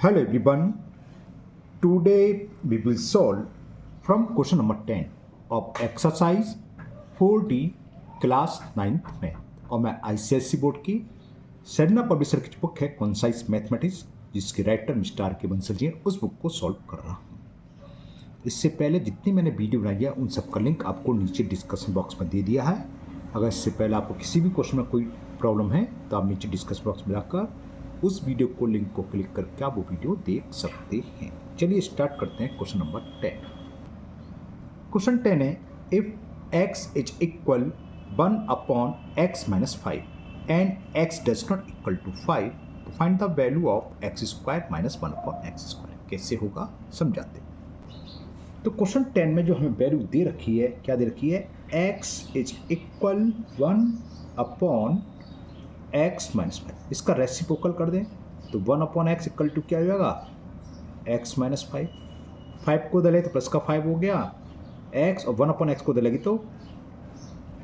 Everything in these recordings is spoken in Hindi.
Hello everyone. Today we will solve from question number 10 of exercise 4D class 9th में और मैं ICSE बोर्ड की सरना पब्लिशर की बुक है कॉन्साइज मैथमेटिक्स जिसके राइटर मिस्टर आर के बंसल जी हैं उस बुक को सॉल्व कर रहा हूँ। इससे पहले जितनी मैंने वीडियो बनाई है उन सब का लिंक आपको नीचे डिस्कशन बॉक्स में दे दिया है। अगर इससे पहले आपको किसी भी क्वेश्चन में कोई प्रॉब्लम है तो आप नीचे डिस्कशन बॉक्स में जाकर उस वीडियो को लिंक को क्लिक करके आप वो वीडियो देख सकते हैं। चलिए स्टार्ट करते हैं क्वेश्चन नंबर 10। क्वेश्चन 10 है if x is equal 1 upon x minus 5 and x does not equal to 5 तो find the value of x square minus 1 upon x square. कैसे होगा समझाते हैं। तो क्वेश्चन 10 में जो हमें वैल्यू दे रखी है, क्या दे रखी है, x is equal 1 upon x minus 5। इसका रेसिप्रोकल कर दें तो 1 अपॉन एक्स इक्वल टू क्या हो जाएगा, x माइनस 5। 5 को दले तो प्लस का 5 हो गया x, और 1 अपॉन एक्स को दलेगी तो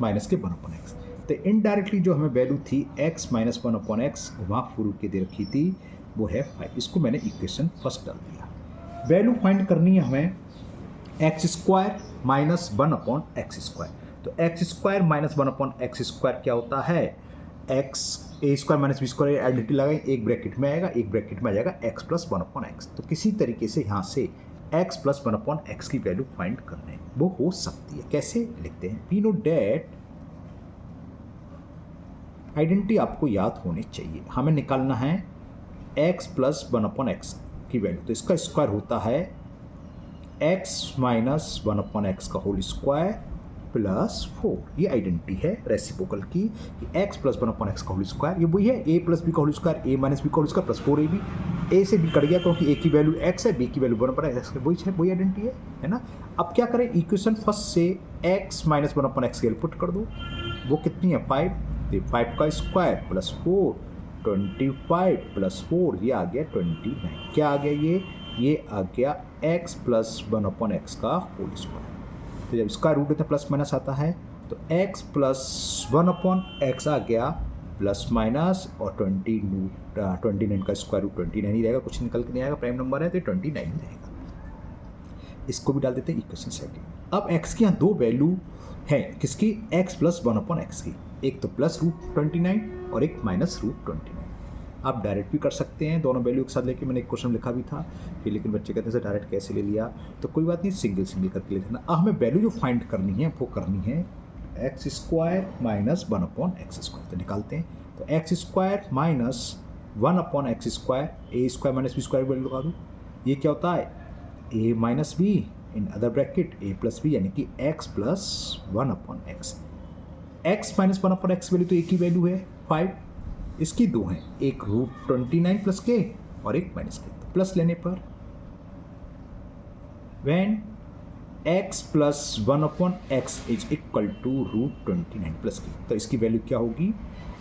माइनस के 1 अपॉन एक्स। तो इनडायरेक्टली जो हमें वैल्यू थी x माइनस 1 अपॉन एक्स वहाँ प्रूव के दे रखी थी वो है 5। इसको मैंने इक्वेशन फर्स्ट डाल दिया। वैल्यू फाइंड करनी है हमें x square minus 1 upon x square. तो x square minus 1 upon x square क्या होता है, x a square minus b square identity लगाएं, एक ब्रैकेट में आएगा, एक ब्रैकेट में आ जाएगा एक्स प्लस 1 अपॉन एक्स। तो किसी तरीके से यहाँ से एक्स प्लस 1 अपॉन एक्स की वैल्यू फाइंड करना है, वो हो सकती है। कैसे लिखते हैं, वी नो डैट आइडेंटिटी आपको याद होनी चाहिए। हमें निकालना है एक्स प्लस 1 अपॉन एक्स की वैल्यू। तो इसका स्क्वायर होता है एक्स माइनस 1 अपॉन एक्स का होल स्क्वायर प्लस 4। ये आइडेंटिटी है रेसिप्रोकल की कि x प्लस 1 अपॉन एक्स का होल स्क्वायर, ये वही है a प्लस बी का whole square, a minus b का whole square plus 4ab। a से b कट गया क्योंकि a की वैल्यू x है, b की वैल्यू 1 अपॉन एक्स है, वही आइडेंटिटी है ना। अब क्या करें, इक्वेशन फर्स्ट से x माइनस 1 अपॉन एक्स की वैल्यू पुट कर दो। वो कितनी है 5, तो 5 का स्क्वायर प्लस 4, 25 प्लस 4, ये आ गया 29। क्या आ गया ये आ गया x प्लस 1 अपॉन एक्स का होल स्क्वायर। तो जब स्क्वायर रूट होता है प्लस माइनस आता है तो x प्लस 1 अपॉन एक्स आ गया प्लस माइनस, और 29 का स्क्वायर रूट 29 ही रहेगा, कुछ निकल के नहीं आएगा, प्राइम नंबर है तो 29 ही रहेगा। इसको भी डाल देते हैं इक्वेशन सेकंड। अब x की यहाँ दो वैल्यू है, किसकी, x प्लस 1 अपॉन एक्स की, एक तो प्लस रूट 29 और एक माइनस रूट 29। आप डायरेक्ट भी कर सकते हैं, दोनों वैल्यू एक साथ लेके मैंने एक क्वेश्चन लिखा भी था फिर, लेकिन बच्चे कहते हैं सर डायरेक्ट कैसे ले लिया, तो कोई बात नहीं, सिंगल सिंगल करके लिखना। अब हमें वैल्यू जो फाइंड करनी है वो करनी है x square minus 1 upon x square. तो निकालते हैं, तो x square minus 1 upon x square, a square minus b square value लगा दूँ। ये क्या होता है, a minus b in other bracket a plus b, यानी कि x plus 1 upon x. X minus 1 upon x value तो एक ही वैल्यू है 5, इसकी दो हैं, एक रूट 29 प्लस के और एक माइनस के। तो प्लस लेने पर when x plus 1 upon x is equal to root 29 plus के, तो इसकी वैल्यू क्या होगी,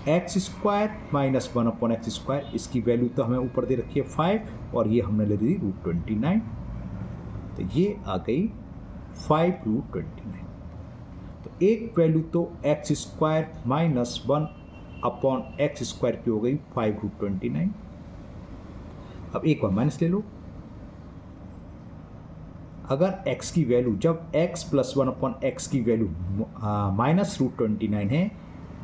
x square minus 1 upon x square. इसकी वैल्यू तो हमें ऊपर दे रखी है 5 और ये हमने ले ली रूट 29, तो ये आ गई 5 रूट 29। तो एक वैल्यू तो x square minus 1 upon x square की हो गई 5 रूट 29। अब एक बार माइनस ले लो, अगर x की वैल्यू, जब x प्लस 1 अपॉन एक्स की वैल्यू माइनस रूट 29 है,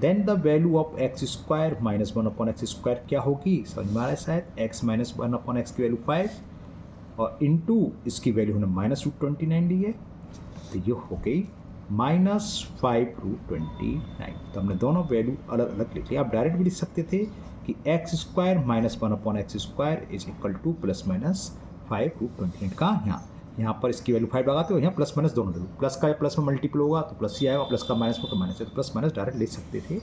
then the value of x square minus 1 upon x square क्या होगी, समझ में आ रहा है शायद, x माइनस 1 अपॉन एक्स की वैल्यू 5 और इनटू इसकी वैल्यू हमने माइनस रूट 29 ली है, तो ये हो गई माइनस 5 रूट 29। तो हमने दोनों वैल्यू अलग अलग लिख लिया। आप डायरेक्ट भी लिख सकते थे कि x square minus 1 upon x square is equal to plus minus 5 root 29 का। यहाँ पर इसकी वैल्यू 5 लगाते हो, यहाँ प्लस माइनस दोनों वैल्यू, प्लस का प्लस में मल्टीपल होगा तो प्लस ही आएगा, प्लस का माइनस में तो माइनस है, तो प्लस माइनस डायरेक्ट ले सकते थे,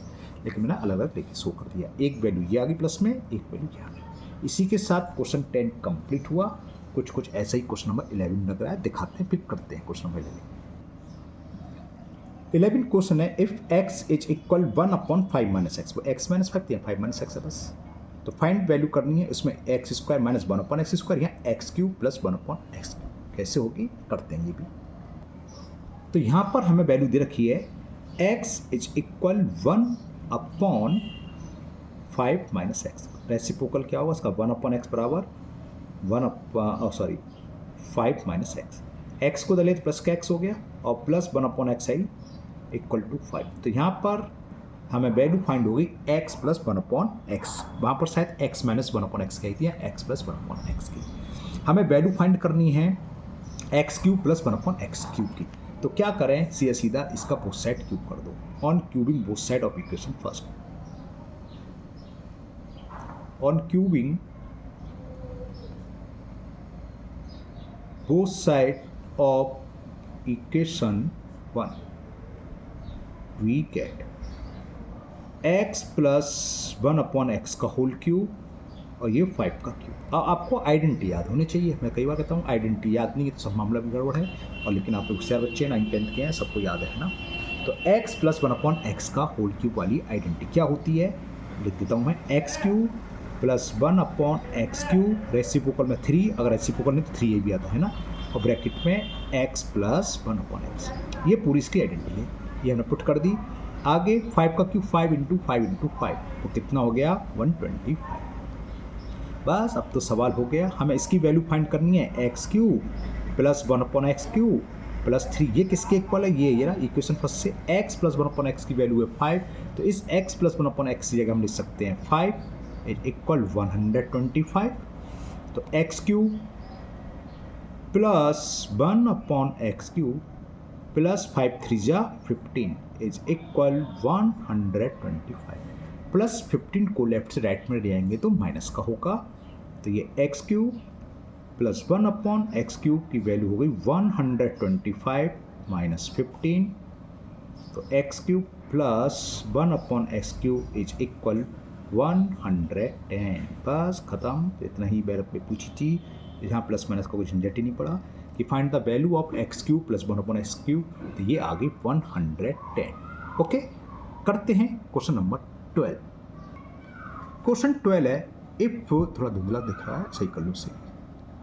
लेकिन मैंने अलग अलग लेके शो कर दिया। एक वैल्यू ये आ गई प्लस में, एक वैल्यू ये आ गई। इसी के साथ क्वेश्चन 10 कंप्लीट हुआ। कुछ ऐसा ही क्वेश्चन नंबर 11 लग रहा है, दिखाते हैं, पिक करते हैं क्वेश्चन नंबर 11 क्वेश्चन है if x is equal 1 upon 5 minus x. वो x माइनस 5 दिया, 5 माइनस एक्स है बस। तो फाइंड वैल्यू करनी है, इसमें x square minus 1 upon x square, यहाँ x cube plus 1 upon x. कैसे होगी करते हैं ये भी। तो यहाँ पर हमें वैल्यू दे रखी है x is equal 1 upon 5 minus x. Reciprocal क्या होगा इसका, 1 अपॉन एक्स बराबर 5 माइनस एक्स, एक्स को दले तो प्लस का एक्स हो गया और प्लस 1/xi इक्वल टू 5। तो यहाँ पर हमें वैल्यू फाइंड होगी x प्लस 1/x, वहाँ पर शायद x माइनस 1/x कही थी या x प्लस 1/x की। हमें वैल्यू फाइंड करनी है x cube plus 1/x cube की। तो क्या करें, सीधा सीधा इसका बोथ साइड क्यूब कर दो। On cubing both side of equation first, on cubing both side of equation 1 we get x plus 1/x का होल क्यूब और ये 5 का क्यूब। आपको आइडेंटिटी याद होनी चाहिए। मैं कई बार कहता हूँ आइडेंटिटी याद नहीं है तो सब मामला भी गड़बड़ है, और लेकिन आप लोग होशियार बच्चे 9th-10th के हैं, सबको याद है ना। तो x प्लस 1/x का होल क्यूब वाली आइडेंटिटी क्या होती है, लिख देता हूँ मैं, x cube plus 1/x cube, reciprocal में 3, अगर रेसिप्रोकल नहीं तो 3a भी आता है ना, और ब्रैकेट में x प्लस 1/x। ये पूरी इसकी आइडेंटिटी है, ये हमने पुट कर दी। आगे 5 का क्यूब 5 इंटू 5 तो कितना हो गया 125। बस अब तो सवाल हो गया, हमें इसकी वैल्यू फाइंड करनी है x cube plus 1/x cube plus 3। ये किसके इक्वल है, ये ना इक्वेशन फर्स्ट से x प्लस 1/x की वैल्यू है 5, तो इस x प्लस 1/x की जगह हम लिख सकते हैं 5 इक्वल 125। तो x cube plus 1/x cube plus 5 3 जा 15 इज इक्वल 125। प्लस 15 को लेफ्ट से राइट में ले आएंगे तो माइनस का होगा, तो ये x cube plus 1/x cube की वैल्यू हो गई 125 माइनस 15, तो x cube plus 1/x cube is equal 110। बस खत्म, इतना ही बैरप में पूछी थी, यहाँ प्लस माइनस का कोई झंझट ही नहीं पड़ा कि find the value of x cube plus 1/x cube, तो ये आ गई 110। ओके, करते हैं क्वेश्चन नंबर 12। क्वेश्चन 12 है, इफ, थोड़ा धुंधला दिख रहा है, सही कर लो, सही,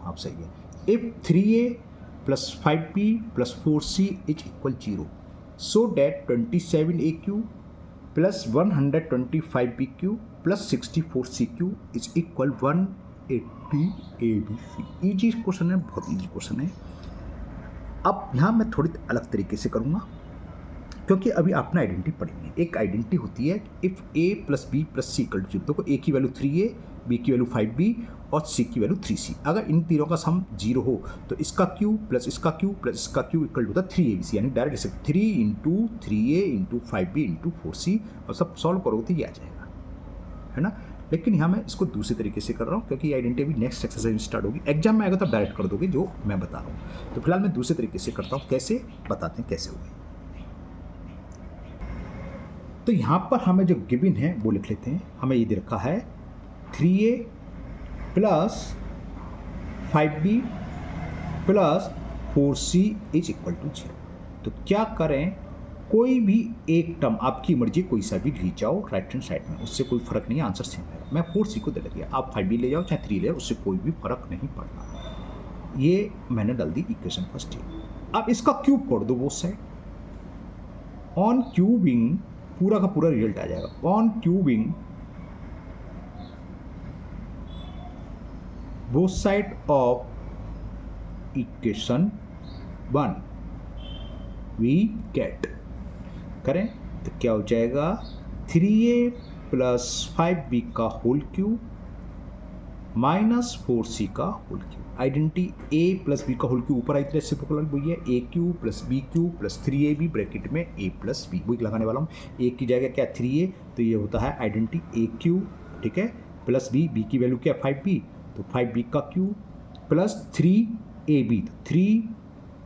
आप सही है। If 3a plus 5b plus 4c is equal 0, so that 27a cube plus 125b cube plus 64c cube is equal 180 abc। Easy question है, बहुत ईजी क्वेश्चन है। अब यहाँ मैं थोड़ी अलग तरीके से करूँगा, क्योंकि अभी आपने आइडेंटिटी पढ़ी है। एक आइडेंटिटी होती है if a plus b plus c equal to 0, तो a की वैल्यू 3a, b की वैल्यू 5b और c की वैल्यू 3c। अगर इन तीनों का सम 0 हो तो इसका क्यूब प्लस इसका क्यूब प्लस इसका क्यूब इक्वल टू होता है 3abc, यानी डायरेक्ट इसे 3 into 3a into 5b into 4c, और सब सॉल्व करोगे तो ये आ जाएगा, है ना। लेकिन यहाँ मैं इसको दूसरे तरीके से कर रहा हूँ, क्योंकि आइडेंटिटी अभी नेक्स्ट एक्सरसाइज में स्टार्ट होगी। एग्जाम में आएगा तो डायरेक्ट कर दोगे जो मैं बता रहा हूँ, तो फिलहाल मैं दूसरे तरीके से करता हूँ। कैसे बताते हैं कैसे होगी। तो यहाँ पर हमें जो गिवन है वो लिख लेते हैं। हमें ये दे रखा है 3a plus 5b plus 4c is equal to 0। तो क्या करें, कोई भी एक टर्म आपकी मर्जी कोई सा भी ले जाओ राइट हैंड साइड में, उससे कोई फर्क नहीं, आंसर सेम है। मैं 4c को दे दिया, आप 5b ले जाओ चाहे 3 ले जाओ, उससे कोई भी फर्क नहीं पड़ना। ये मैंने डाल दी इक्वेशन फर्स्ट। अब इसका क्यूब कर दो बोथ साइड। ऑन क्यूबिंग पूरा का पूरा रिजल्ट आ जाएगा। On cubing both side of equation 1 we get, करें तो क्या हो जाएगा 3a प्लस 5b का होल क्यूब माइनस 4c का whole cube. Identity a plus b का होल क्यूब ऊपर आई थी, रेसिप्रोकल वही है, a cube plus b cube plus 3ab bracket में a प्लस b, वही लगाने वाला हूँ। a की जगह क्या 3a, तो ये होता है आइडेंटिटी a क्यूब, ठीक है, प्लस b की वैल्यू क्या 5b, तो 5b का cube plus 3ab, 3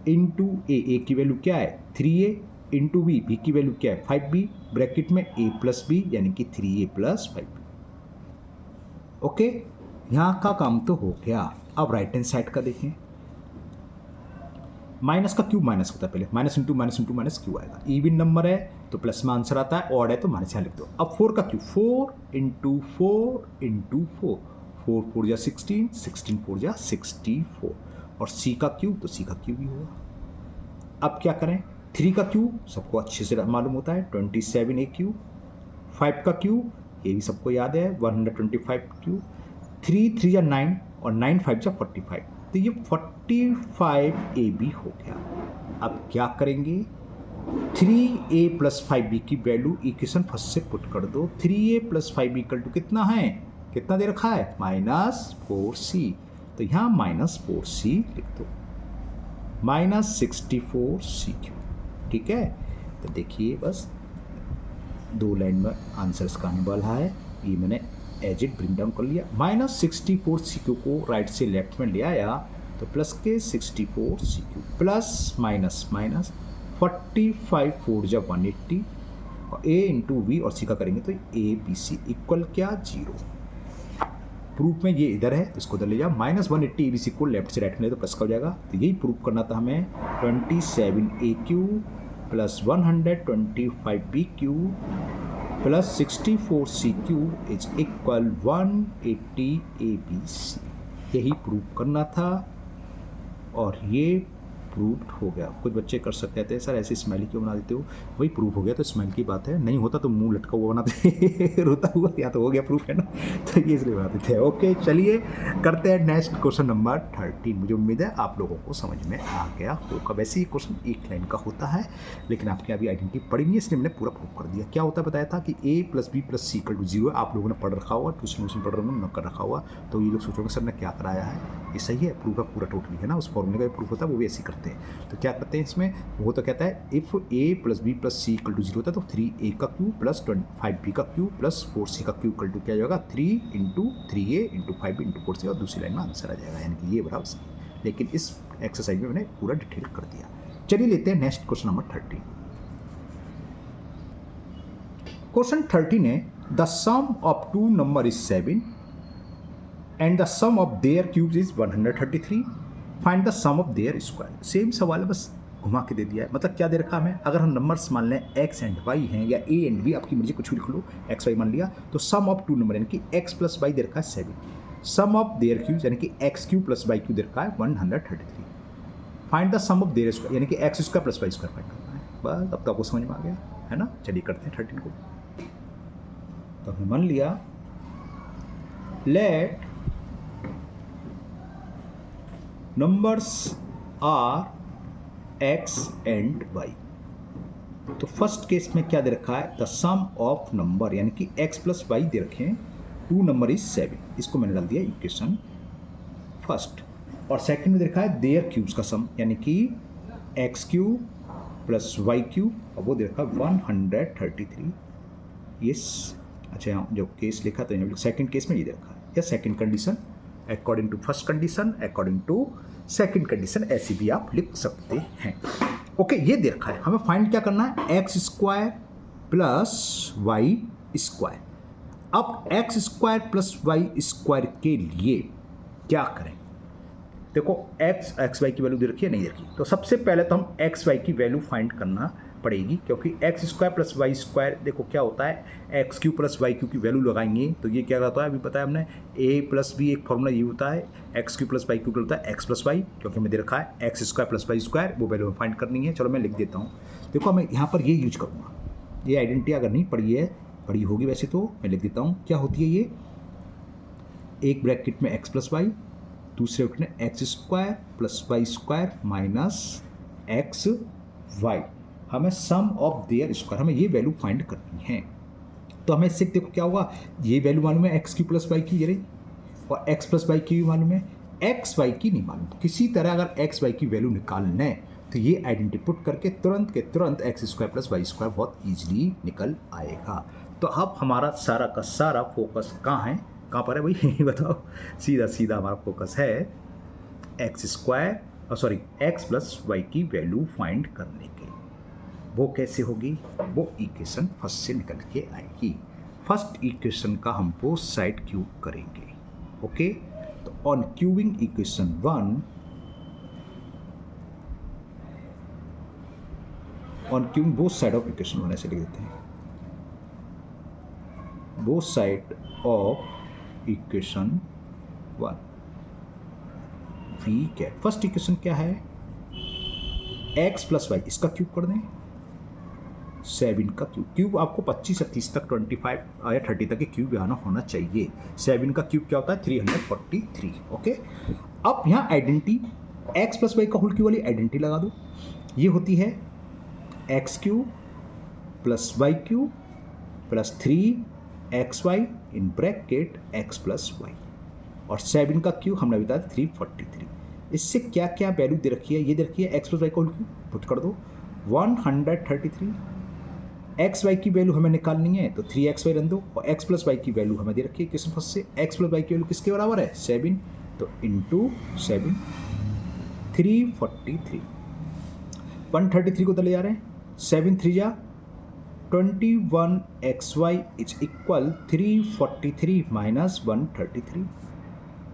into a की वैल्यू क्या है 3a इंटू b की वैल्यू क्या है 5b ब्रैकेट में a प्लस b, यानी कि 3a प्लस 5b। ओके, यहाँ का काम तो हो गया। अब राइट हैंड साइड का देखें। माइनस का क्यूब माइनस होता है, पहले माइनस इंटू माइनस क्यूब आएगा। इवन नंबर है तो प्लस में आंसर आता है, ऑड है तो माइनस यहाँ लिख दो। अब 4 का क्यूब 4 इंटू 4 इंटू 4, 4 4 जा 16, 16 4 जा 64, और c का क्यूब तो c का क्यूब ही होगा। अब क्या करें, 3 का क्यूब सबको अच्छे से मालूम होता है 27a क्यूब, 5 का क्यूब ये भी सबको याद है 125 क्यूब, 3 3 या 9, और 9 5 जा 45, तो ये 45AB हो गया। अब क्या करेंगे, 3A प्लस 5B की वैल्यू इक्वेशन फर्स्ट से पुट कर दो। 3A plus 5B equal to कितना है, कितना दे रखा है, -4C, तो यहाँ -4C लिख दो, -64CQ। ठीक है, तो देखिए बस 2 लाइन में आंसर इसका आने वाला है। ये मैंने एज इट ब्रिंग डाउन कर लिया। -64CQ को राइट से लेफ्ट में ले आया तो प्लस के 64CQ प्लस माइनस माइनस 45 4 जा 180 और A इंटू V और C का करेंगे तो ABC इक्वल क्या, 0। प्रूफ में ये इधर है तो इसको उधर ले जाओ। -180 ABC को लेफ्ट से राइट में ले तो प्लस का हो जाएगा। तो यही प्रूफ करना था हमें। 27AQ plus 125BQ plus 64CQ is equal 180ABC, यही प्रूफ करना था और ये प्रूव्ड हो गया। कुछ बच्चे कर सकते थे सर ऐसे स्माइली क्यों बना देते हो, वही प्रूफ हो गया तो स्माइल की बात है, नहीं होता तो मुंह लटका हुआ बनाते रोता हुआ, या तो हो गया प्रूफ, है ना, तो ये इसलिए बनाते थे। ओके चलिए करते हैं नेक्स्ट क्वेश्चन नंबर 13। मुझे उम्मीद है आप लोगों को समझ में आ गया होगा। वैसे ये क्वेश्चन एक लाइन का होता है लेकिन आपके अभी आइडेंटिटी पड़ी नहीं है इसलिए मैंने पूरा प्रूफ कर दिया। क्या होता है बताया था कि A plus B plus C equal to 0 है। आप लोगों ने पढ़ रखा हुआ, ट्यूशन पढ़ रहे होंगे, न कर रखा हुआ, तो ये लोग सोचोगे सर ने क्या कराया है, ये सही है, प्रूफ है पूरा टोटली, है ना, उस फॉर्मूले का प्रूफ होता है वो भी ऐसे करते हैं। तो क्या करते हैं इसमें, वो तो कहता है if A plus B plus C equal to 0 होता है तो 3A का क्यूब प्लस 5B का क्यूब प्लस 4C का क्यूब इक्वल टू क्या जाएगा, 3 into 3A into 5B into 4C, और दूसरी लाइन में आंसर आ जाएगा, यानी कि ये बराबर सही। लेकिन इस एक्सरसाइज में मैंने पूरा डिटेल कर दिया। चलिए लेते हैं नेक्स्ट क्वेश्चन नंबर 13। क्वेश्चन 13 है the sum of two number is 7 and the sum of their cubes is 133, find the sum of their square. Same सवाल है, बस घुमा के दे दिया है। मतलब क्या दे रखा हमें, अगर हम नंबर्स मान लें x एंड y हैं या a एंड b, आपकी मर्जी कुछ भी लिख लो, x y मान लिया, तो सम ऑफ टू नंबर यानी कि x प्लस y दे रखा है 7, सम ऑफ देयर क्यूब्स यानी कि x cube plus y cube दे रखा है 133, find the sum of their square यानी कि x square plus y square find करना है। बस अब तो आपको समझ में आ गया है ना। चलिए करते हैं 13 को। तो हमने मान लिया let numbers are x and y। तो फर्स्ट केस में क्या दे रखा है, द सम ऑफ नंबर यानी कि x प्लस वाई दे रखे हैं, टू नंबर इज 7, इसको मैंने डाल दिया इक्वेशन फर्स्ट। और सेकंड में दे रखा है देयर क्यूब्स का सम यानी कि x cube plus y cube, और वो दे रखा है 133। ये अच्छा यहाँ जो केस लिखा तो यहाँ सेकंड केस में ये दे रखा है, या second condition according to first condition, according to second condition, ऐसी भी आप लिख सकते हैं। ओके ये दे रखा है, हमें फाइंड क्या करना है, x square plus y square. अब x square plus y square के लिए क्या करें, देखो एक्स वाई की वैल्यू दे रखी है, नहीं दे रखी, तो सबसे पहले तो हम एक्स वाई की वैल्यू फाइंड करना पड़ेगी, क्योंकि x square plus y square, देखो क्या होता है, x cube plus y cube की वैल्यू लगाएंगे तो ये क्या होता है, अभी पता है हमने ए प्लस बी, एक फॉर्मूला ये होता है x cube plus y cube होता है एक्स प्लस वाई, क्योंकि हमें दे रखा है x square plus y square, वो वैल्यू फाइंड करनी है। चलो मैं लिख देता हूँ, देखो मैं यहाँ पर ये यूज करूँगा, ये आइडेंटिटी अगर नहीं पढ़ी है, पढ़ी होगी वैसे तो मैं लिख देता हूँ, क्या होती है ये, एक ब्रैकेट में एक्स प्लस वाई, दूसरे ब्रैकेट में x square plus y square minus x y, हमें सम ऑफ देयर स्क्वायर, हमें ये वैल्यू फाइंड करनी है। तो हमें इससे देखो क्या होगा, ये वैल्यू मालूम है एक्स क्यू प्लस वाई की, ये रही, और एक्स प्लस वाई की भी मालूम है, एक्स वाई की नहीं मालूम। किसी तरह अगर एक्स वाई की वैल्यू निकालना है तो ये आइडेंटिटी पुट करके तुरंत के तुरंत x square plus y square बहुत ईजिली निकल आएगा। तो अब हमारा सारा का सारा फोकस कहाँ है, कहाँ पर है भाई बताओ, सीधा सीधा हमारा फोकस है x square sorry x plus y की वैल्यू फाइंड करने के। वो कैसे होगी, वो इक्वेशन फर्स्ट से निकल के आएगी। फर्स्ट इक्वेशन का हम बोथ साइड क्यूब करेंगे। ओके, तो on cubing equation 1, on cubing both side of equation 1 ऐसे लिख देते हैं, both side of equation 1 we get, first equation क्या है, एक्स प्लस वाई, इसका क्यूब कर दें, 7 का क्यूब। क्यूब आपको 25 या 30 तक 25 या 30 तक के क्यूब आना होना चाहिए। 7 का क्यूब क्या होता है 343। ओके, अब यहाँ आइडेंटिटी एक्स प्लस वाई का होल क्यूब वाली आइडेंटिटी लगा दो। ये होती है x cube plus y cube plus 3xy in bracket x plus y, और 7 का क्यूब हमने बताया 343। इससे क्या क्या वैल्यू दे रखी है, ये दे रखी है एक्स प्लस वाई का होल क्यूब, पुट कर दो 133। एक्स वाई की वैल्यू हमें निकालनी है तो 3xy रन दो, और एक्स प्लस वाई की वैल्यू हमें दे रखी है क्वेश्चन फर्स्ट से, एक्स प्लस वाई की वैल्यू किसके बराबर है 7, तो इंटू 7 343। 133 को तले जा रहे हैं, 7 3 जा 21xy इज इक्वल 343 माइनस 133,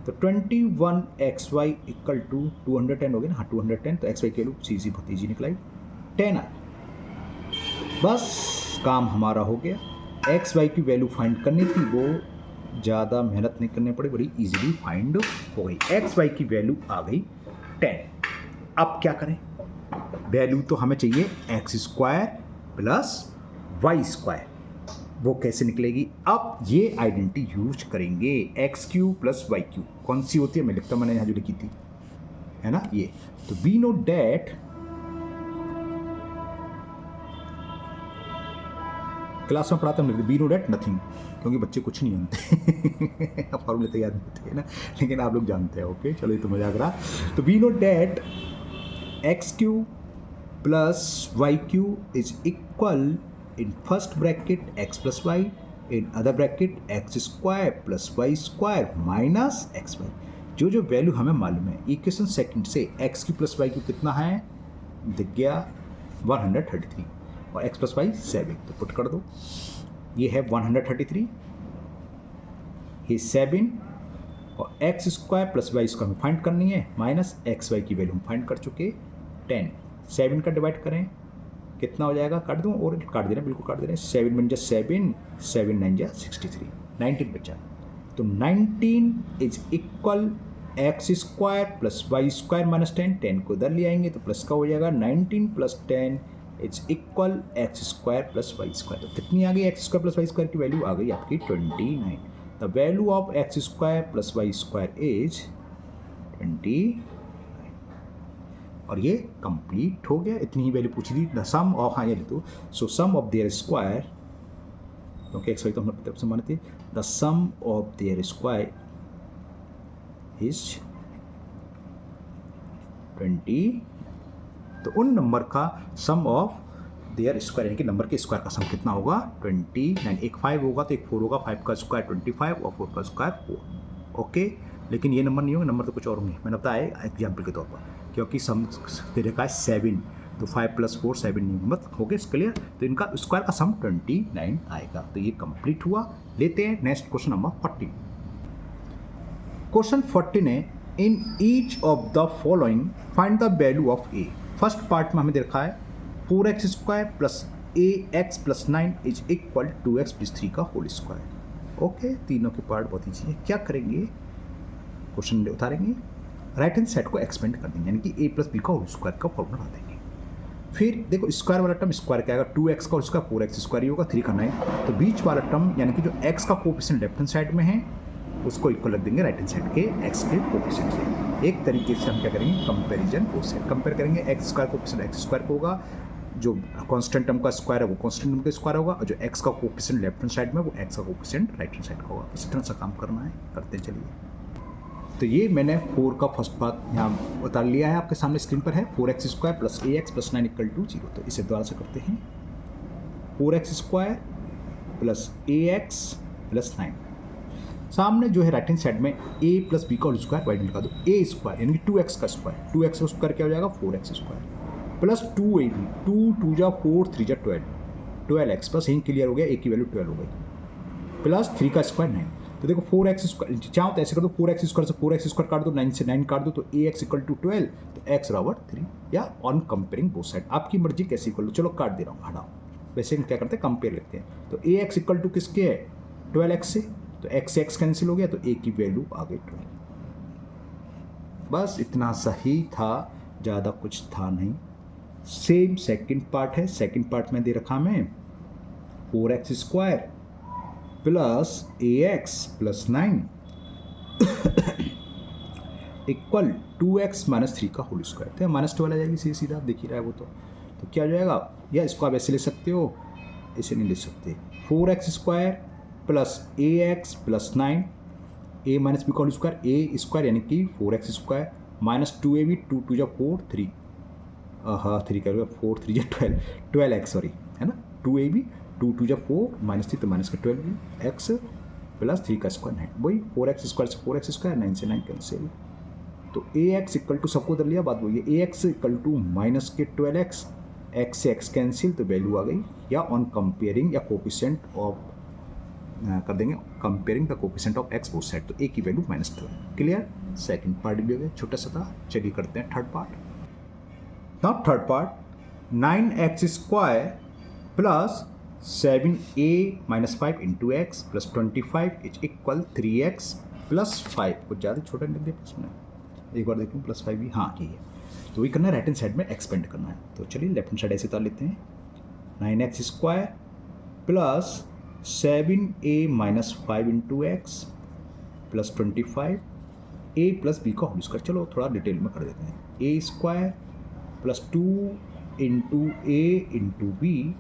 तो 21xy इक्वल टू 210 हो गया ना, हाँ 210, तो xy की वैल्यू सीधी बहुत ईजी निकलाई 10 आए। बस काम हमारा हो गया। xy की वैल्यू फाइंड करनी थी, वो ज़्यादा मेहनत नहीं करनी पड़ी, बड़ी इजीली फाइंड हो गई। xy की वैल्यू आ गई 10। अब क्या करें, वैल्यू तो हमें चाहिए x square plus y square, वो कैसे निकलेगी। अब ये आइडेंटिटी यूज करेंगे, x cube plus y cube कौन सी होती है मैं लिखता हूँ, मैंने यहाँ जो लिखी थी है ना ये, तो वी नो डैट क्लास में पढ़ाता हूँ वी नो डैट नथिंग, क्योंकि बच्चे कुछ नहीं जानते फॉर्मूले तो याद नहीं होते है ना, लेकिन आप लोग जानते हैं। ओके चलो ये तो मजाक रहा। तो we know that x cube plus y cube is equal in first bracket x plus y, in other bracket x square plus y square minus xy। जो जो वैल्यू हमें मालूम है इक्वेशन सेकंड से x की प्लस वाई क्यू कितना है दिख गया 133, और x प्लस वाई 7, तो पुट कर दो, ये है 133, ये 7, और x square plus y square हमें फाइंड करनी है, माइनस एक्स वाई की वैल्यू हम फाइंड कर चुके 10। 7 का डिवाइड करें कितना हो जाएगा, काट दूँ और काट दे रहे हैं, बिल्कुल काट दे रहे हैं, 7 बन जा 7, 7 9 जा 63, 19 बचा, तो 19 is equal x square plus y square minus 10, 10 को इधर ले आएंगे तो प्लस का हो जाएगा, 19 plus 10 is equal x square plus y square. तो कितनी आ गई x square plus y square की वैल्यू आ गई आपकी 29। The value of x square plus y square is 20, और ये कंप्लीट हो गया। इतनी ही वैल्यू पूछी थी। द सम ऑफ, हाँ ये लिख दो, so sum of their square, क्योंकि एक्स वाई तो हमने तरफ से माने थे, the sum of their square is 20। तो उन नंबर का सम ऑफ देयर स्क्वायर यानी कि नंबर के स्क्वायर का सम कितना होगा 29। एक 5 होगा तो एक 4 होगा, 5 का स्क्वायर 25 और 4 का स्क्वायर 4। ओके, लेकिन ये नंबर नहीं होंगे, नंबर तो कुछ और होंगे, मैंने बताया एग्जाम्पल के तौर पर, क्योंकि सम दे रखा है 7, तो 5 + 4 7 नहीं मत हो गए क्लियर। तो इनका स्क्वायर का सम 29 आएगा। तो ये कंप्लीट हुआ। लेते हैं नेक्स्ट क्वेश्चन नंबर 40। क्वेश्चन 40 है, in each of the following find the value of A. First part में हमें देखा है 4x² plus ax plus 9 is equal 2x + 3 का होल स्क्वायर। ओके, तीनों के पार्ट बहुत ईजी है। क्या करेंगे, क्वेश्चन उतारेंगे, राइट हैंड साइड को एक्सपेंड कर देंगे, यानी कि a + b का होल स्क्वायर का फॉर्मूला बना देंगे। फिर देखो स्क्वायर वाला टर्म स्क्वायर क्या आएगा, 2x का उसका 4x² ही होगा, 3 का 9, तो बीच वाला टर्म यानी कि जो x का कोएफिशिएंट लेफ्ट हैंड साइड में है उसको इक्वल रख देंगे राइट हैंड साइड के x के कोएफिशिएंट से। एक तरीके से हम क्या करेंगे, कंपैरिजन को से कंपेयर करेंगे, x² कोएफिशिएंट x² को होगा, जो कांस्टेंट टर्म का स्क्वायर है वो कांस्टेंट टर्म का स्क्वायर होगा, और जो x का कोएफिशिएंट लेफ्ट हैंड साइड में वो x का कोएफिशिएंट राइट हैंड साइड का होगा। इस तरह से काम करना है, करते चलिए। तो ये मैंने 4 का फर्स्ट पार्ट यहाँ उतार लिया है, आपके सामने स्क्रीन पर है, 4x² plus ax plus 9 equal to 0। तो इसे दोबारा से करते हैं, 4x² प्लस ax प्लस 9, सामने जो है राइट हैंड साइड में a + b का होल स्क्वायर वाइड लिखा दो, a² यानी कि 2x का स्क्वायर, 2x का स्क्वायर क्या हो जाएगा 4x² प्लस 2ab, 2 2 जा 4 3 जा 12, 12x बस यहीं क्लियर हो गया, a की वैल्यू 12 हो गई, प्लस 3 का स्क्वायर 9। तो देखो 4x² चाहो तो ऐसे कर दो, 4x² से 4x² काट दो, 9 से 9 काट दो, तो ax इक्वल टू 12, तो x बराबर 3, या ऑन कंपेयरिंग बोथ साइड, आपकी मर्जी कैसे इक्वल, चलो काट दे रहा हूँ, हटाओ। वैसे हम क्या करते हैं, कंपेयर लेते हैं। तो ax इक्वल टू किसके है 12x से, तो x कैंसिल हो गया, तो a की वैल्यू आ गई 12। बस इतना सही था, ज़्यादा कुछ था नहीं। सेम सेकंड पार्ट है, सेकंड पार्ट में दे रखा हमें 4x² plus ax plus 9 equal 2x minus 3 का होल स्क्वायर। तो माइनस 12 आ जाएगी सीधा सीधा, दिख ही रहा है वो तो क्या हो जाएगा, या इसको आप ऐसे ले सकते हो, ऐसे नहीं ले सकते, 4x² plus ax plus 9 a minus b का होल स्क्वायर, a स्क्वायर यानी कि 4x² माइनस 2ab 2 2 जा 4 3 हाँ 3 का 4 3 जा 12x सॉरी है ना, 2ab 2 2 जा 4 माइनस 3 तो माइनस का 12x प्लस 3 का स्क्वायर 9, वही 4x² से 4x², 9 से 9 कैंसिल। तो ax इक्वल टू सबको उधर लिया, बात वही है, ax इक्वल टू माइनस के 12x, x से x कैंसिल तो वैल्यू आ गई, या ऑन कंपेयरिंग या कोफिशिएंट ऑफ कर देंगे, comparing the coefficient of x both side, तो a की वैल्यू -12। क्लियर, सेकंड पार्ट भी हो गया, छोटा सा था। चलिए करते हैं third part. Now third part, 9x² plus 7a minus 5 into x plus 25 is equal 3x plus 5, कुछ ज़्यादा छोटा लिख दिया इसमें, एक बार देखूँ प्लस 5 भी, हाँ ये है, तो वही करना है, राइट हैंड साइड में एक्सपेंड करना है। तो चलिए लेफ्ट हैंड साइड ऐसे उतार लेते हैं, 9x² plus 7a minus 5 into x plus 25 a plus b का होल स्क्वायर। चलो थोड़ा डिटेल में कर देते हैं, a² plus 2 into a into b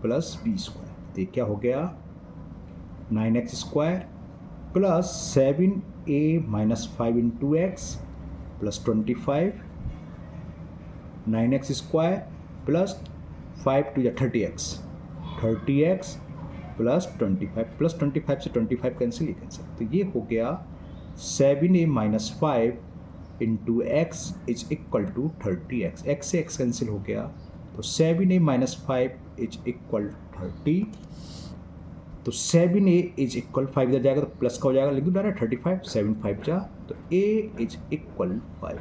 plus b², तो क्या हो गया 9x² plus 7a minus 5 into x plus 25 9x² plus 5 2 या 30x प्लस 25 से 25 कैंसिल, ये कैंसिल, तो ये हो गया 7a minus 5 into x is equal to 30x, x से x कैंसिल हो गया, तो 7a माइनस 5 इज इक्वल 30, तो 7a इज इक्वल 5 इधर जाएगा तो प्लस का हो जाएगा, लिख दो डायरेक्ट 35 7 5 जा, तो a इज इक्वल 5।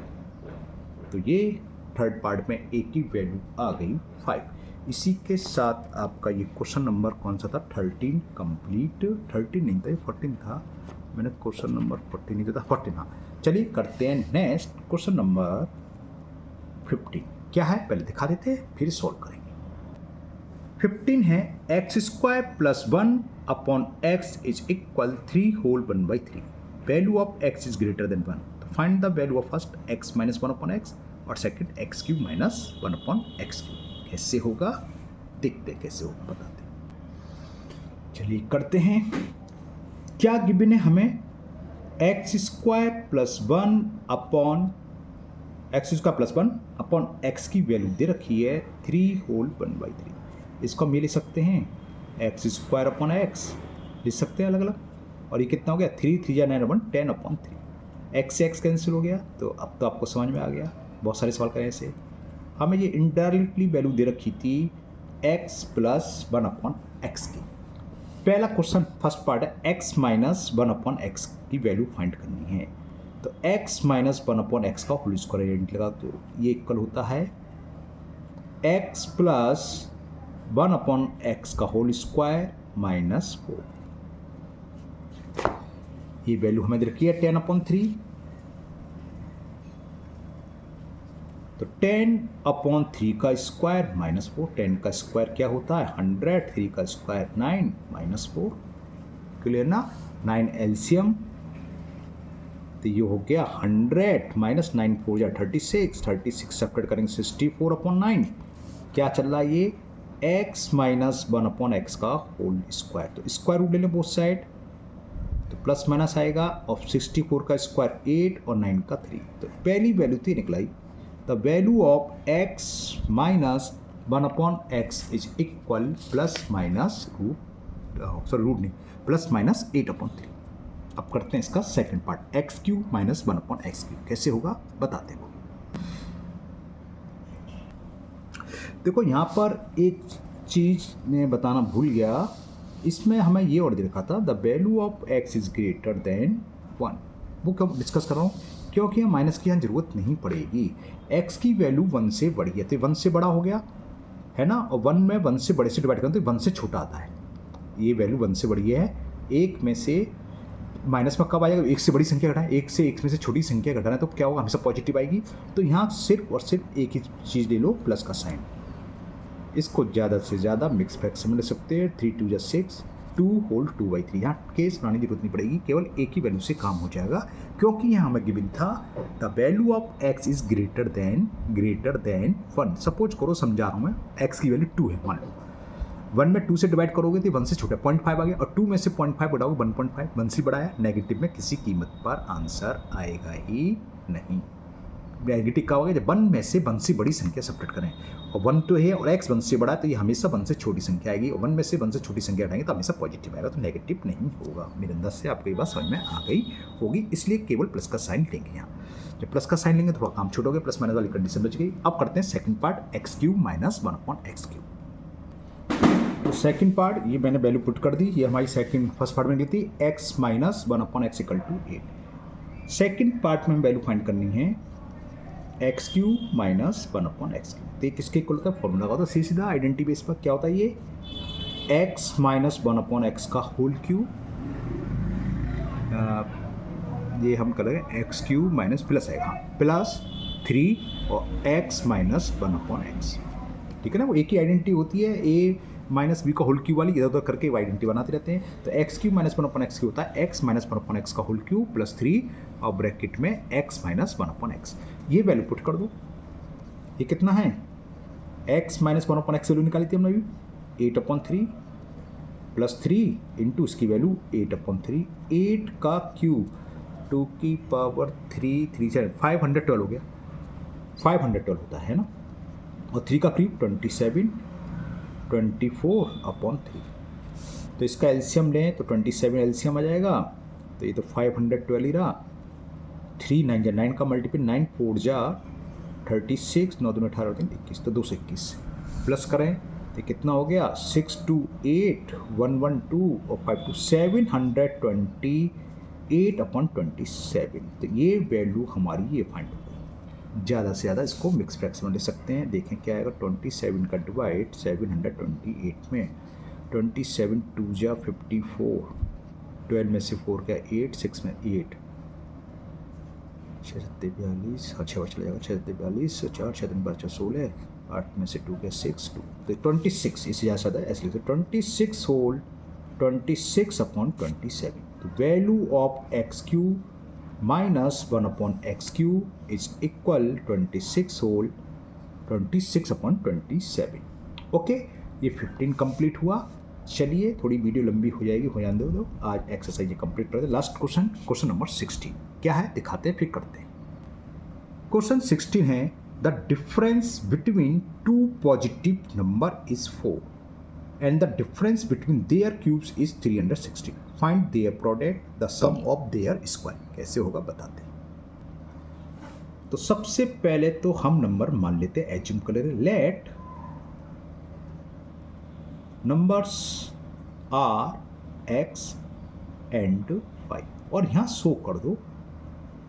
तो ये थर्ड पार्ट में a की वैल्यू आ गई 5। इसी के साथ आपका ये क्वेश्चन नंबर कौन सा था 13 कंप्लीट, 13 नहीं था, 14 था, मैंने क्वेश्चन नंबर 14 नहीं था 14, हाँ। चलिए करते हैं नेक्स्ट क्वेश्चन नंबर 15। क्या है पहले दिखा देते हैं फिर सॉल्व करेंगे। 15 है x² plus 1 upon x is equal 3 whole 1/3, value of x is greater than 1, तो find the value of first x minus 1 upon x और second x³ minus 1 upon x³। कैसे होगा देखते हैं, कैसे होगा बताते हैं। चलिए करते हैं। क्या गिवन है हमें, x² plus 1 upon x² plus 1 upon x की वैल्यू दे रखी है 3 होल 1/3। इसको हम ये लिख सकते हैं x² अपॉन x लिख सकते हैं अलग अलग, और ये कितना हो गया 3 3 या 9 1 10 अपॉन 3, x से x कैंसिल हो गया, तो अब तो आपको समझ में आ गया। बहुत सारे सवाल करें ऐसे, हमें ये इनडायरेक्टली वैल्यू दे रखी थी x प्लस 1 अपॉन x की। पहला क्वेश्चन फर्स्ट पार्ट है x माइनस 1 अपॉन x की वैल्यू फाइंड करनी है, तो x माइनस 1 अपॉन x का होल स्क्वायर लगा, तो ये इक्वल होता है x प्लस 1 अपॉन x का होल स्क्वायर माइनस 4। ये वैल्यू हमें दे रखी है 10 अपॉन 3, तो 10 अपॉन 3 का स्क्वायर माइनस 4, 10 का स्क्वायर क्या होता है 100, 3 का स्क्वायर 9 माइनस 4, क्लियर ना, 9 एलसीएम, तो ये हो गया 100 माइनस 9 4 या 36 सेपरेट करेंगे 64 अपॉन 9, क्या चल रहा है ये x माइनस 1 अपॉन एक्स का होल स्क्वायर, तो स्क्वायर रूट ले लें बोथ साइड, तो प्लस माइनस आएगा, और 64 का स्क्वायर 8 और 9 का 3, तो पहली वैल्यू थी निकलाई, the value of x minus 1 upon x is equal plus minus root नहीं प्लस माइनस 8 अपॉन 3। अब करते हैं इसका second part, x³ minus 1 upon x³, कैसे होगा बताते हैं। देखो यहाँ पर एक चीज़ मैं बताना भूल गया, इसमें हमें ये और दे रखा था the value of x is greater than 1, वो क्यों डिस्कस कर रहा हूँ, क्योंकि यहाँ माइनस की यहाँ जरूरत नहीं पड़ेगी, x की वैल्यू 1 से बड़ी है तो 1 से बड़ा हो गया है ना, और 1 में 1 से बड़े से डिवाइड करें तो 1 से छोटा आता है, ये वैल्यू 1 से बड़ी है, एक में से माइनस में कब आएगा, एक से बड़ी संख्या घटाएं, एक से एक में से छोटी संख्या घटाना है तो क्या होगा, हमेशा पॉजिटिव आएगी। तो यहाँ सिर्फ और सिर्फ एक ही चीज़ ले लो, प्लस का साइन। इसको ज़्यादा से ज़्यादा मिक्स फ्रैक्शन में ले सकते हैं, 3 2 6, 2 होल 2/3। यहाँ केस बनाने की जरूरत नहीं पड़ेगी, केवल एक ही वैल्यू से काम हो जाएगा, क्योंकि यहाँ हमें गिवन था the value of x is greater than 1। Suppose करो, समझा रहा हूँ मैं, x की वैल्यू 2 है, मान लो 1 में 2 से डिवाइड करोगे तो 1 से छोटा 0.5 आ गया, और 2 में से 0.5 बढ़ाओगे 1.5, 1 से बढ़ाया, नेगेटिव में किसी कीमत पर आंसर आएगा ही नहीं। नेगेटिव का होगा जब 1 में से 1 से बड़ी संख्या सब्ट्रैक्ट करें, और 1 तो है और x 1 से बड़ा, तो ये हमेशा 1 से छोटी संख्या आएगी, और 1 में से 1 से छोटी संख्या हटाएंगे तो हमेशा पॉजिटिव आएगा, तो नेगेटिव नहीं होगा। मेरे अंदर से आपको ये बात समझ में आ गई होगी, इसलिए केवल प्लस का साइन लेंगे। यहाँ जब प्लस का साइन लेंगे थोड़ा काम छोटा हो गया, प्लस माइनस वाली कंडीशन बच गई। अब करते हैं second part, x³ minus 1/x³। तो सेकंड पार्ट ये मैंने वैल्यू पुट कर दी, ये हमारी फर्स्ट पार्ट में निकली थी x minus 1/x = 8। Second part में वैल्यू फाइंड करनी है x³ माइनस 1/x³। तो किसके इक्वल होता है, फॉर्मूला का, तो सीधा आइडेंटिटी बेस पर क्या होता है, ये x माइनस 1/x का होल क्यूब, ये हम करेंगे x³ माइनस प्लस है, हाँ प्लस 3 और x माइनस 1/x। ठीक है ना, वो एक ही आइडेंटिटी होती है, a माइनस बी का होल क्यूब वाली, इधर उधर करके आइडेंटिटी बनाते रहते हैं। तो x³ माइनस 1/x³ होता है x माइनस 1/x का होल क्यूब प्लस 3 और ब्रैकेट में x माइनस 1/x। ये वैल्यू पुट कर दो, ये कितना है, x माइनस 1/x वैल्यू निकाली थी हमने अभी 8/3 प्लस 3 इंटू इसकी वैल्यू 8/3, 8 का क्यूब 2 की पावर 3, 3 से 512 हो गया, 512 होता है ना, और 3 का क्यूब 27, 24/3। तो इसका एलसीएम लें तो 27 एलसीएम आ जाएगा, तो ये तो 512 ही रहा, 3 9 9 का मल्टीपल 9 4 जा 36, 9 2 18 21, तो 221 प्लस करें तो कितना हो गया, 6 2 8 1 1 2 और 5 2 728/27। तो ये वैल्यू हमारी ये फाइंड हो गई। ज़्यादा से ज़्यादा इसको मिक्स फ्रैक्शन में ले सकते हैं, देखें क्या आएगा, 27 का डिवाइड 728 में, 27 2 जा 54, 12 में से 4 क्या 8, 6 में 8, 6 7 42, 6 बार चला जाएगा, 6 7 42, 4 7 12 16, 8 में से 2 क्या 6 2, तो 26, इससे ज़्यादा ऐसे लिखते 26 होल 26/27। तो value of x³ minus 1/x³ is equal 26 whole 26/27। Okay, ये 15 कंप्लीट हुआ। चलिए थोड़ी वीडियो लंबी हो जाएगी, हो जाने दो, आज एक्सरसाइज ये कंप्लीट कर दे। लास्ट क्वेश्चन, क्वेश्चन नंबर 16 क्या है दिखाते हैं फिर करते हैं। क्वेश्चन 16 है, the difference between two positive number is 4 and the difference between their cubes is 360. Find their product, the sum of their square. कैसे होगा बताते हैं। तो सबसे पहले तो हम नंबर मान लेते हैं, एज्यूम कर लेते हैं, let numbers are x and y, और यहाँ शो कर दो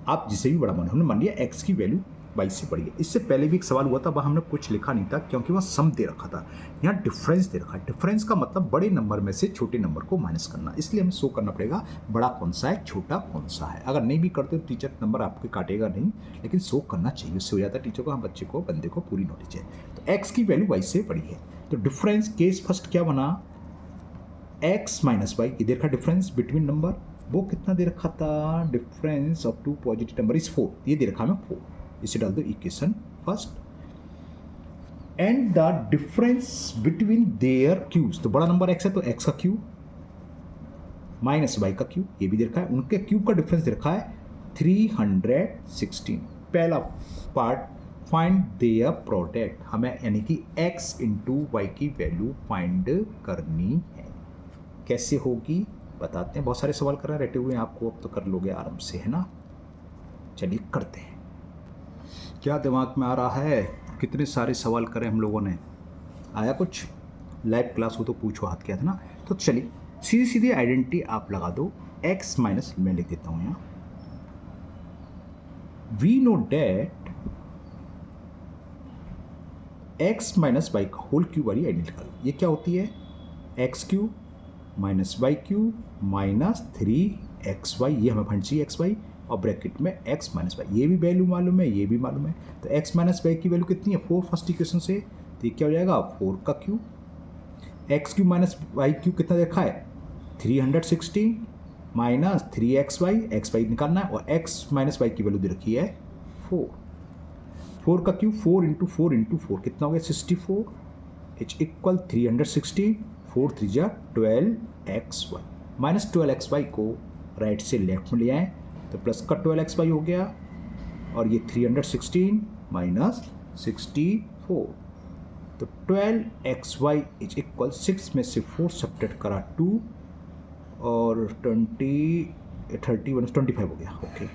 आप जिसे भी बड़ा मानो। हमने मान लिया x की वैल्यू y से बड़ी है। इससे पहले भी एक सवाल हुआ था, वह हमने कुछ लिखा नहीं था क्योंकि वह सम दे रखा था, यहाँ डिफरेंस दे रखा है। डिफरेंस का मतलब बड़े नंबर में से छोटे नंबर को माइनस करना, इसलिए हमें शो करना पड़ेगा बड़ा कौन सा है छोटा कौन सा है। अगर नहीं भी करते तो टीचर नंबर आपके काटेगा नहीं, लेकिन शो करना चाहिए, उससे हो जाता है टीचर को, हाँ बच्चे को बंदे को पूरी नॉलेज है। तो x की वैल्यू y से बड़ी है, तो डिफरेंस केस फर्स्ट क्या बना, x माइनस वाई, इधर का डिफरेंस बिटवीन नंबर वो कितना दे रखा था, difference of two positive number is 4, ये दे रखा हमें 4, इसे डाल दो equation first, and the difference between their cubes, तो बड़ा नंबर x है तो x का क्यूब माइनस y का क्यूब, ये भी दे रखा है, उनके क्यूब का डिफरेंस दे रखा है 316। पहला पार्ट, फाइंड देयर प्रोडक्ट, हमें यानी कि x इंटू वाई की वैल्यू फाइंड करनी है। कैसे होगी बताते हैं, बहुत सारे सवाल कर रहे हुए हैं आपको, अब तो कर लोगे आराम से, है ना। चलिए करते हैं, क्या दिमाग में आ रहा है, कितने सारे सवाल करें हम लोगों ने, आया कुछ, लाइव क्लास हो तो पूछो, हाथ किया था ना। तो चलिए सीधी सीधी आइडेंटिटी आप लगा दो, x माइनस मैं लिख देता हूँ यहाँ, we know that x minus y का होल क्यूब वाली आइडेंटिटी लगा दो। ये क्या होती है, x³ minus y³ minus 3 x Y, ये हमें फाइंड चाहिए एक्स वाई, और ब्रैकेट में एक्स माइनस वाई, ये भी वैल्यू मालूम है, ये भी मालूम है। तो एक्स माइनस वाई की वैल्यू कितनी है 4 फर्स्ट इक्वेशन से, तो ये क्या हो जाएगा 4 का cube, x cube minus y cube कितना देखा है 360 माइनस 3xy, एक्स वाई निकालना है, और एक्स माइनस वाई की वैल्यू दे रखी है 4, 4 का क्यूब 4 इंटू 4 कितना हो गया 64, इज इक्वल 360, 4 3 जा 12xy, माइनस 12xy को राइट से लेफ्ट में ले आए तो प्लस का 12xy हो गया, और ये 316 माइनस 64, तो 12xy इज इक्वल 6 में से 4 सब्ट्रैक्ट करा 2 और 25 हो गया। ओके,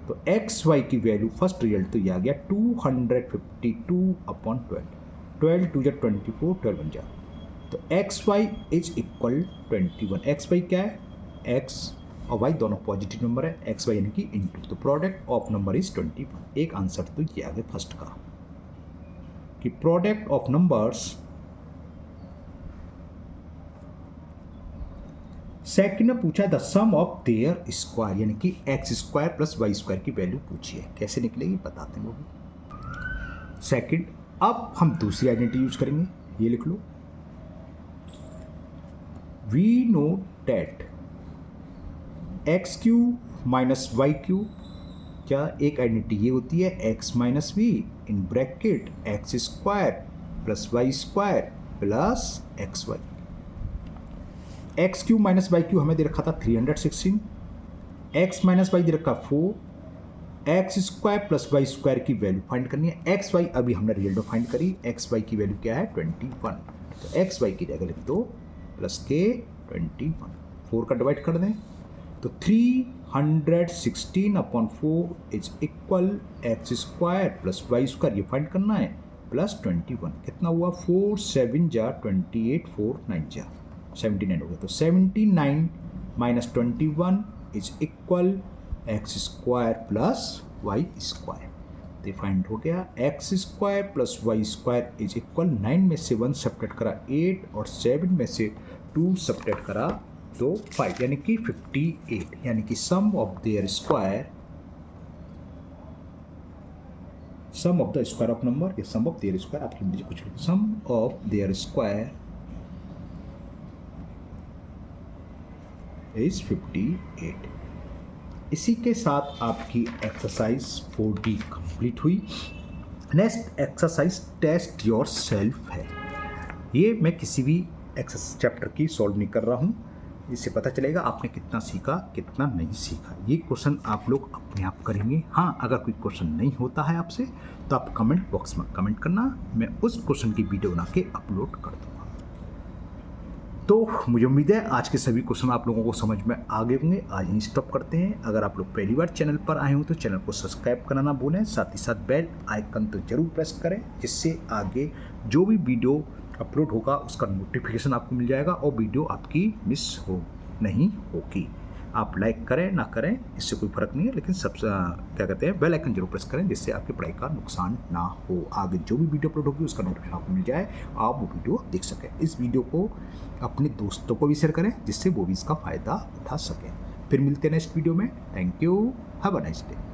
तो xy की वैल्यू फर्स्ट रिजल्ट तो ये आ गया 252/12, 12 2 जा 24, 12 बन जा, तो xy इज इक्वल 21, xy क्या है x और y दोनों पॉजिटिव नंबर है, xy यानी कि इनटू, तो प्रोडक्ट ऑफ नंबर इज 21। एक आंसर तो ये आ गया फर्स्ट का कि प्रोडक्ट ऑफ नंबर्स, सेकंड में पूछा the sum of their square, यानी कि x square plus y square की वैल्यू पूछी है, कैसे निकलेगी बताते हैं वो भी। सेकंड, अब हम दूसरी आइडेंटिटी यूज करेंगे, ये लिख लो, we know that x cube minus y cube, क्या एक आइडेंटिटी ये होती है x minus y in bracket x square plus y square plus x y, x cube minus y cube हमें दे रखा था 316, एक्स माइनस वाई दे रखा 4, x square plus y square की वैल्यू फाइंड करनी है, एक्स वाई अभी हमने रिजल्ट में फाइंड करी, एक्स वाई की वैल्यू क्या है 21, तो एक्स वाई की जगह लिख दो प्लस के 21, 4 का डिवाइड कर दें तो 316/4 is equal x square plus y square, ये फाइंड करना है, प्लस 21, कितना हुआ 4 7 जा 28, 4 9 जा 79 हो गया, तो 79 minus 21 is equal x square plus y square, तो फाइंड हो गया x square plus y square is equal 9 में से 1 सब्ट्रैक्ट करा 8 और 7 में से 2 सब्ट्रैक्ट करा तो 5, यानी कि 58, यानी कि sum of their square, sum of the square of number या सम ऑफ देयर स्क्वायर, आप लिख दीजिए कुछ भी, sum of their square is 58। इसी के साथ आपकी एक्सरसाइज 4D कंप्लीट हुई। Next exercise test yourself है, ये मैं किसी भी चैप्टर की सॉल्व नहीं कर रहा हूँ, इससे पता चलेगा आपने कितना सीखा कितना नहीं सीखा। ये क्वेश्चन आप लोग अपने आप करेंगे। हाँ, अगर कोई क्वेश्चन नहीं होता है आपसे तो आप कमेंट बॉक्स में कमेंट करना, मैं उस क्वेश्चन की वीडियो बना के अपलोड कर दूँगा। तो मुझे उम्मीद है आज के सभी क्वेश्चन आप लोगों को समझ में आ गए होंगे। आज ही स्टॉप करते हैं। अगर आप लोग पहली बार चैनल पर आए हो तो चैनल को सब्सक्राइब करना ना भूलें, साथ ही साथ बेल आइकन तो जरूर प्रेस करें, जिससे आगे जो भी वीडियो अपलोड होगा उसका नोटिफिकेशन आपको मिल जाएगा और वीडियो आपकी मिस नहीं होगी। आप लाइक करें ना करें इससे कोई फ़र्क नहीं है, लेकिन क्या कहते हैं बेल आइकन जरूर प्रेस करें, जिससे आपकी पढ़ाई का नुकसान ना हो। आगे जो भी वीडियो अपलोड होगी उसका नोटिफिकेशन आपको मिल जाए, आप वो वीडियो देख सकें। इस वीडियो को अपने दोस्तों को भी शेयर करें, जिससे वो भी इसका फ़ायदा उठा सकें। फिर मिलते हैं नेक्स्ट वीडियो में। Thank you, have a nice day.